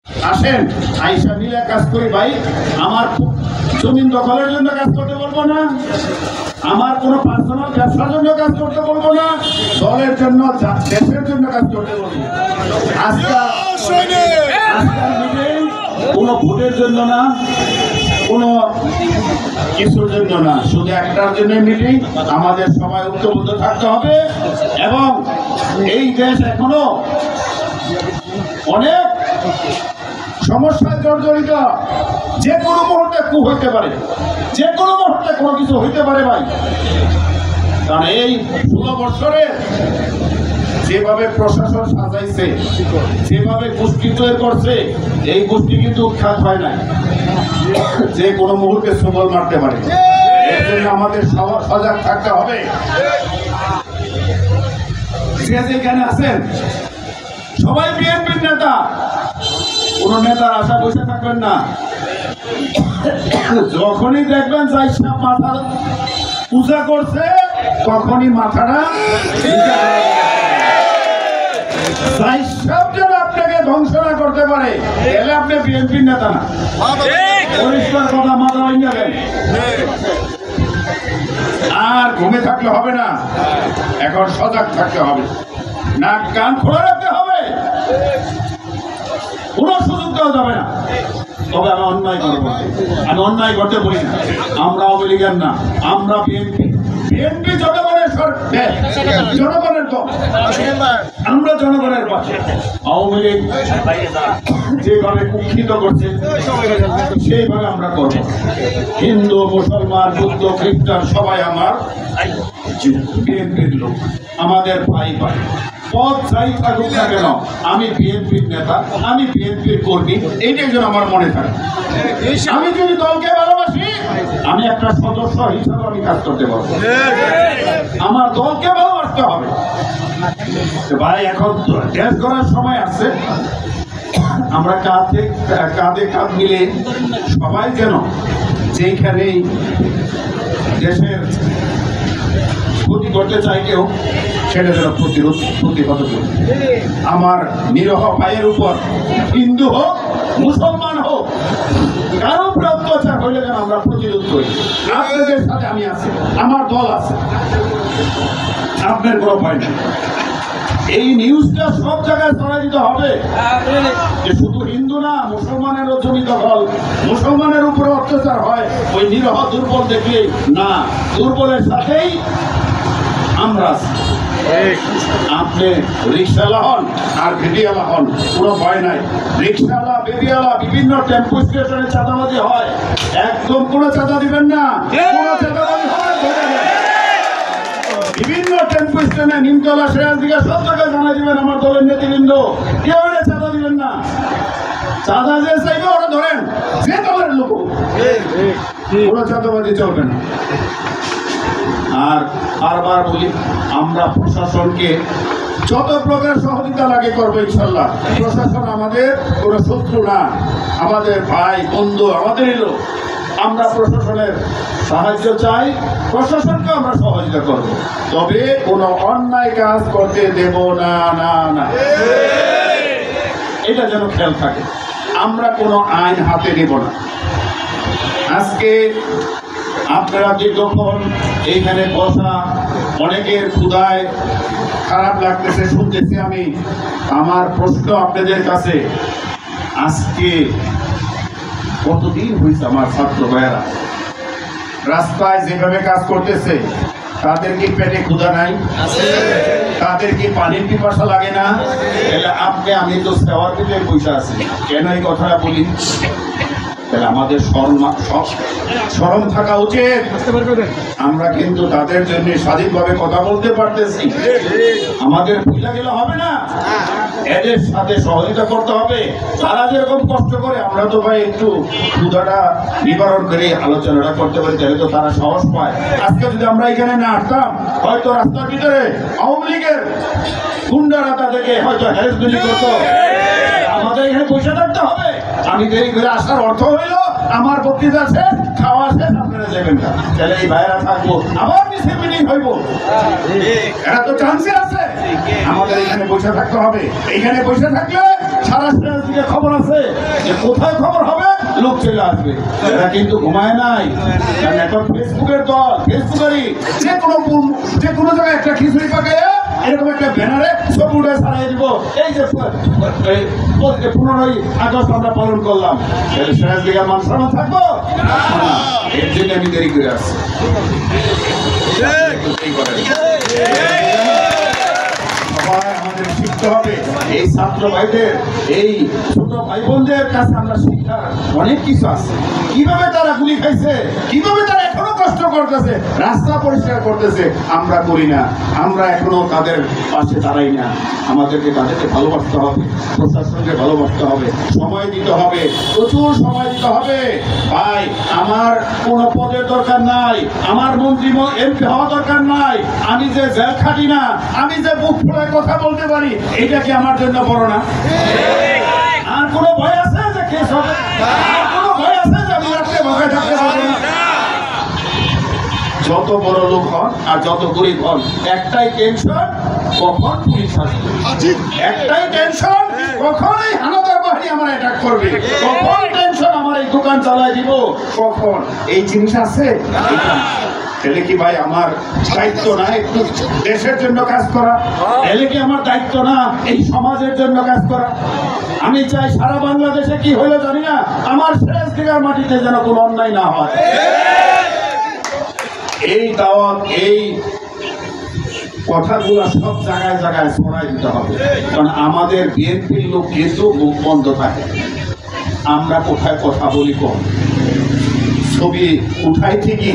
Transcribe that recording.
আসেন আইসা মিলে কাজ করি ভাই। আমার জমিন দখলের জন্য কাজ করতে বলবো না, আমার কোনো পার্সোনাল ব্যবসার জন্য কাজ করতে বলবো না, দলের জন্য দেশের জন্য কাজ করতে বলবো। আজকাল মিটিং কোনো ভোটের জন্য না, কোনো কিছুর জন্য না, শুধু একটার জন্য মিটিং। আমাদের সবাই ঐক্যবদ্ধ থাকতে হবে এবং এই দেশ এখনো অনেক সমস্যায় জর্জরিত। যে কোনো মুহূর্তে কু হইতে পারে, যে কোনো মুহূর্তে কোনো কিছু হইতে পারে ভাই। কারণ এই 16 বছরে যেভাবে প্রশাসন সাজাইছে, যেভাবে গোষ্ঠী তৈরি করছে, এই গোষ্ঠী কিন্তু উৎখাত হয় নাই, যে কোনো মুহূর্তে সবল মারতে পারে। এর জন্য আমাদের সজাগ থাকতে হবে। যে যেখানে আছেন সবাই বিএনপির নেতা, কোন নেতার আশা বসে থাকবেন না। যখনই দেখবেন যাই সাপ মাথা পূজা করছে, তখনই মাথাটা যাই সাপ যেন আপনাকে ধ্বংস না করতে পারে, তাহলে আপনি বিএনপির নেতা না। পরিষ্কার কথা, মাথা হয়ে যাবেন। আর ঘুমে থাকলে হবে না, এখন সজাগ থাকতে হবে, নাক কান খোলা রাখতে হবে, কোন সুযোগ দেওয়া যাবে না। তবে আমি অন্যায় করবো, আমি অন্যায় করতে বলি না। আমরা আওয়ামী লীগের না, আমরা বিএনপি। বিএনপি জনগণের জনগণের দল, আমরা জনগণের পাশে। আওয়ামী লীগ যেভাবে কুক্ষিত করছে সেইভাবে আমরা করবো। হিন্দু, মুসলমান, বৌদ্ধ, খ্রিস্টান সবাই আমার বিএনপির লোক, আমাদের ভাই ভাই। পদ যাই থাকুক না কেন, আমি বিএনপির নেতা, আমি বিএনপির কর্মী, এইটাই যেন আমার মনে থাকে। আমি যদি দলকে ভালোবাসি, আমি একটা সদস্য হিসাবে আমি কাজ করতে পারবো। আমার দলকে ভালোবাসতে হবে ভাই। এখন দেশ গড়ার সময় আছে, আমরা কাঁধে কাঁধ মিলে সবাই যেন যেখানেই দেশের ক্ষতি করতে চাই কেউ, সেটা যেন প্রতিহত করি। আমার নিরহ ভাইয়ের উপর, হিন্দু হোক মুসলমান হোক, কারো উপরে অত্যাচার হইলে যেন আমরা প্রতিরোধ করি। আপনাদের সাথে আমি আছি, আমার দল আছে, আপনার কোনো ভয় নেই। এই নিউজটা সব জায়গায় ছড়াই দিতে হবে যে শুধু হিন্দু না, মুসলমানেরও জমি দখল, মুসলমানের উপরে অত্যাচার হয়, ওই নিরহ দুর্বল দেখলে না, দুর্বলের সাথেই আমরা। আপনি রিক্সাওয়ালা হন আর বেবিওয়ালা হন, কোনো ভয় নাই। রিক্সাওয়ালা, বেবিওয়ালা, বিভিন্ন টেম্পো স্টেশনে চাঁদাবাজি হয়, একদম কোনো চাঁদা দিবেন না। কোনো চাঁদাবাজি হয় বিভিন্ন টেম্পো স্টেশনে, নিমতলা, সিরাজদিঘা সব জায়গায় জানাই দিবেন আমার দলের নেতৃবৃন্দ, কেউ চাঁদা দিবেন না। চাঁদা যে চাইবে ওরা ধরেন, যে দলের লোক, কোনো চাঁদাবাজি চলবে না। আর বারবার বলি, আমরা প্রশাসনকে যত প্রকার সহযোগিতা লাগে করবো ইনশাল্লাহ। প্রশাসন আমাদের কোনো শত্রু না, আমাদের ভাই বন্ধু, আমাদেরই লোক। আমরা প্রশাসনের সাহায্য চাই, প্রশাসনকে আমরা সহযোগিতা করব, তবে কোনো অন্যায় কাজ করতে দেব না। না না, এটা যেন খেয়াল থাকে। আমরা কোনো আইন হাতে নেব না। আজকে আপনারা দীর্ঘক্ষণ এইখানে বসা, অনেকের ক্ষুধায় খারাপ লাগতেছে শুনতেছি আমি। আমার প্রশ্ন আপনাদের কাছে, আজকে কতদিন হয়েছে আমার ছাত্র ভাইয়েরা রাস্তায় যেভাবে কাজ করতেছে, তাদের কি পেটে ক্ষুধা নাই? তাদের কি পানির পিপাসা লাগে না? আমি তো সেওয়ার দিতে পয়সা আছি, কেন এই কথাটা বলি? তাহলে আমাদের শরম থাকা উচিত। আমরা কিন্তু তাদের জন্য স্বাধীনভাবে কথা বলতে পারতেছি, আমাদের ভুলে গেলে হবে না, এদের সাথে সহযোগিতা করতে হবে। তারা যেরকম কষ্ট করে, আমরা তো ভাই একটু ক্ষুধাটা নিবারণ করে আলোচনাটা করতে পারি, তাহলে তো তারা সাহস পায়। আজকে যদি আমরা এখানে না আসতাম, হয়তো রাস্তার ভিতরে আওয়ামী লীগের গুন্ডারা তাদেরকে হয়তো হ্যারাসমেন্ট করতো। আমাদের এখানে বসে থাকতে হবে। আমি দেরি করে আসার অর্থ হইল আমার বক্তৃতা শেষ, খাওয়া শেষ আপনারা যাবেন না, তাহলে এই ভাইরা থাকবো, আবার নিচে মিটিং হইব, এরা তো চান্সে আছে। আমাদের এখানে বসে থাকতে হবে, এইখানে বসে থাকলে সারা শহরের দিকে খবর আছে, যে কোথায় খবর হবে লোক চলে আসবে। এরা কিন্তু ঘুমায় নাই, কারণ এখন ফেসবুকের দল, ফেসবুকেরই যে কোনো জায়গায় একটা খিচুড়ি পাকাইয়া এরকম একটা ব্যানারে সব উঠে ছাড়াই দিব, এই যে 15ই আগস্ট আমরা পালন করলাম, সিরাজ দিঘার মানুষ আমরা থাকবো, এর জন্য আমি দেরি করে আসছি। সবাই আমাদের শিখতে হবে, এই ছাত্র ভাইদের, এই ছোট ভাই বোনদের কাছে আমরা শিক্ষার অনেক কিছু আছে। কিভাবে তারা গুলি খাইছে, কিভাবে তারা এখনো কষ্ট করতেছে, রাস্তা পরিষ্কার করতেছে, আমরা করি না, আমরা এখনো তাদের পাশে দাঁড়াই না। আমাদেরকে তাদেরকে ভালোবাসতে হবে, প্রশাসনকে ভালোবাসতে হবে, সময় দিতে হবে, প্রচুর সময় দিতে হবে। ভাই, আমার কোনো পদের দরকার নাই, আমার মন্ত্রী এমপি হওয়া দরকার নাই, আমি যে জেল খাটি না, আমি যে বুক ফুলায় কথা বলতে পারি, এইটা কি আমার জন্য বড় না? আর কোনো ভয় আছে যে কেস হবে? আর কোনো ভয় আছে যে আমি রাখতে ভয় থাকতে পারবো না? যত বড় লোক হন আর যত গরিব হন, একটাই টেনশন, কখন পুলিশ আসবে, একটাই টেনশন, কখন এই হানাদার বাহিনী আমার অ্যাটাক করবে, কখন টেনশন আমার এই দোকান চালাই দিব, কখন এই জিনিস আছে। তাহলে কি ভাই আমার দায়িত্ব না একটু দেশের জন্য কাজ করা? তাহলে কি আমার দায়িত্ব না এই সমাজের জন্য কাজ করা? আমি চাই সারা বাংলাদেশে কি হইলো জানি না, আমার সিরাজ দিঘার মাটিতে যেন কোনো অন্যায় না হয়। এই দাওয়াত, এই কথাগুলো সব জায়গায় জায়গায় ছড়াই দিতে হবে, কারণ আমাদের বিএনপির লোক কিন্তু মুখ বন্ধ থাকে, আমরা কোথায় কথা বলি কম, ছবি উঠাই ঠিকই।